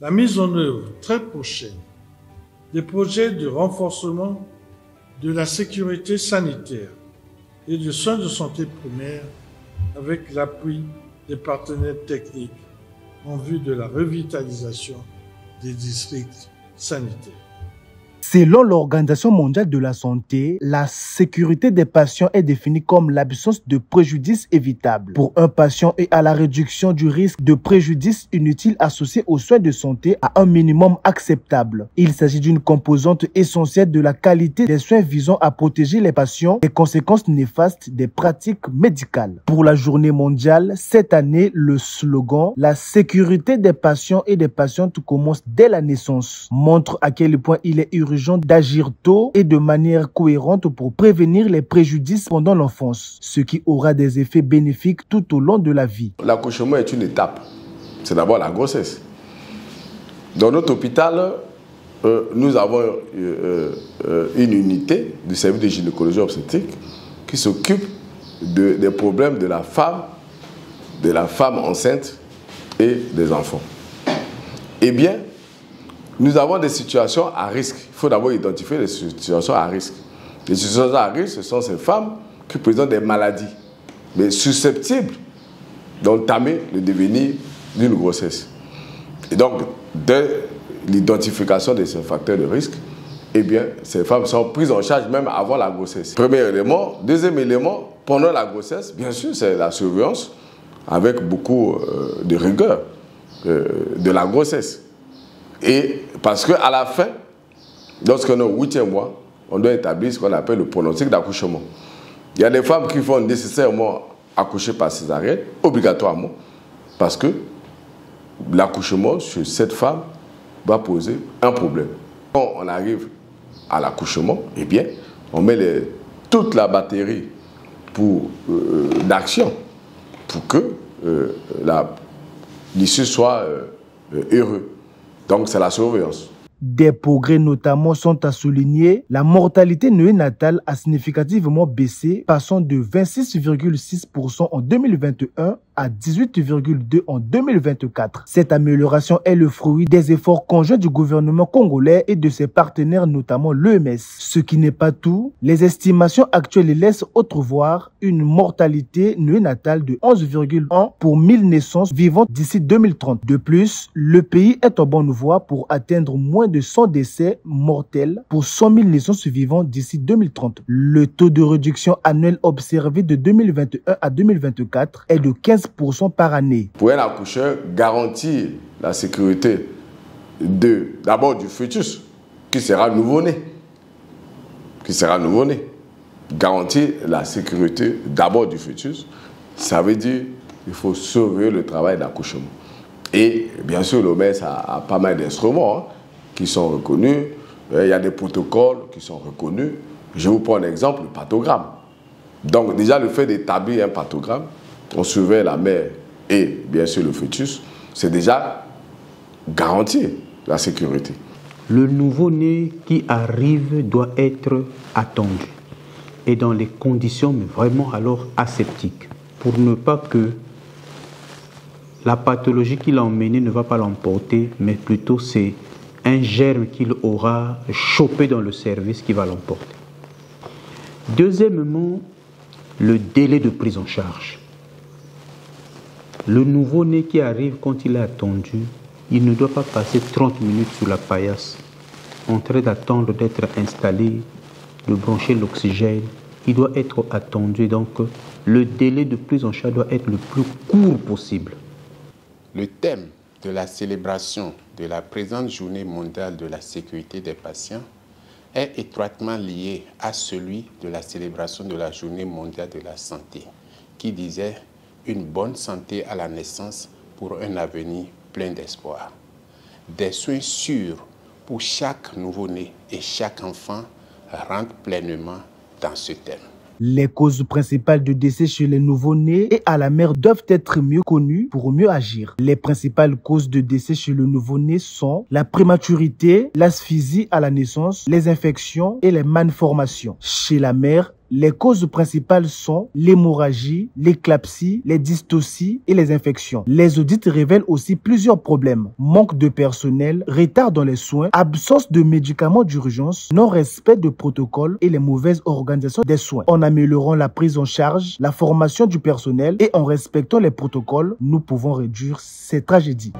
la mise en œuvre très prochaine des projets de renforcement de la sécurité sanitaire et de soins de santé primaire avec l'appui des partenaires techniques en vue de la revitalisation des districts sanitaires. Selon l'Organisation mondiale de la santé, la sécurité des patients est définie comme l'absence de préjudice évitable pour un patient et à la réduction du risque de préjudice inutile associé aux soins de santé à un minimum acceptable. Il s'agit d'une composante essentielle de la qualité des soins visant à protéger les patients des conséquences néfastes des pratiques médicales. Pour la journée mondiale, cette année, le slogan « La sécurité des patients et des patientes commence dès la naissance » montre à quel point il est urgent d'agir tôt et de manière cohérente pour prévenir les préjudices pendant l'enfance, ce qui aura des effets bénéfiques tout au long de la vie. L'accouchement est une étape. C'est d'abord la grossesse. Dans notre hôpital, nous avons une unité du service de gynécologie obstétrique qui s'occupe des problèmes de la femme enceinte et des enfants. Eh bien, nous avons des situations à risque. Il faut d'abord identifier les situations à risque. Les situations à risque, ce sont ces femmes qui présentent des maladies, mais susceptibles d'entamer le devenir d'une grossesse. Et donc, dès l'identification de ces facteurs de risque, eh bien, ces femmes sont prises en charge même avant la grossesse. Premier élément. Deuxième élément, pendant la grossesse, bien sûr, c'est la surveillance avec beaucoup de rigueur de la grossesse. Et parce qu'à la fin, lorsqu'on est au 8e mois, on doit établir ce qu'on appelle le pronostic d'accouchement. Il y a des femmes qui vont nécessairement accoucher par césarienne, obligatoirement, parce que l'accouchement sur cette femme va poser un problème. Quand on arrive à l'accouchement, eh bien, on met toute la batterie d'action pour que l'issue soit heureuse. Donc, c'est la surveillance. Des progrès notamment sont à souligner. La mortalité néonatale a significativement baissé, passant de 26,6% en 2021 à 18,2% en 2024. Cette amélioration est le fruit des efforts conjoints du gouvernement congolais et de ses partenaires, notamment l'OMS. Ce qui n'est pas tout, les estimations actuelles laissent entrevoir une mortalité néonatale de 11,1 pour 1000 naissances vivantes d'ici 2030. De plus, le pays est en bonne voie pour atteindre moins de 100 décès mortels pour 100 000 naissances vivantes d'ici 2030. Le taux de réduction annuel observé de 2021 à 2024 est de 15% par année. Pour un accoucheur, garantir la sécurité d'abord du fœtus qui sera nouveau-né. Garantir la sécurité d'abord du fœtus, ça veut dire qu'il faut surveiller le travail d'accouchement. Et bien sûr, l'OMS a pas mal d'instruments qui sont reconnus. Il y a des protocoles qui sont reconnus. Je vous prends un exemple, le pathogramme. Donc déjà, le fait d'établir un pathogramme, on surveille la mère et bien sûr le fœtus, c'est déjà garantir la sécurité. Le nouveau-né qui arrive doit être attendu et dans les conditions mais vraiment alors aseptiques pour ne pas que la pathologie qu'il a emmenée ne va pas l'emporter, mais plutôt c'est un germe qu'il aura chopé dans le service qui va l'emporter. Deuxièmement, le délai de prise en charge. Le nouveau-né qui arrive quand il est attendu, il ne doit pas passer 30 minutes sous la paillasse en train d'attendre d'être installé, de brancher l'oxygène. Il doit être attendu, donc le délai de prise en charge doit être le plus court possible. Le thème de la célébration de la présente journée mondiale de la sécurité des patients est étroitement lié à celui de la célébration de la journée mondiale de la santé, qui disait une bonne santé à la naissance pour un avenir plein d'espoir. Des soins sûrs pour chaque nouveau-né et chaque enfant rentrent pleinement dans ce thème. Les causes principales de décès chez les nouveau-nés et à la mère doivent être mieux connues pour mieux agir. Les principales causes de décès chez le nouveau-né sont la prématurité, l'asphyxie à la naissance, les infections et les malformations. Chez la mère, Les causes principales sont l'hémorragie, l'éclampsie, les dystocies et les infections. Les audits révèlent aussi plusieurs problèmes. Manque de personnel, retard dans les soins, absence de médicaments d'urgence, non-respect de protocoles et les mauvaises organisations des soins. En améliorant la prise en charge, la formation du personnel et en respectant les protocoles, nous pouvons réduire ces tragédies.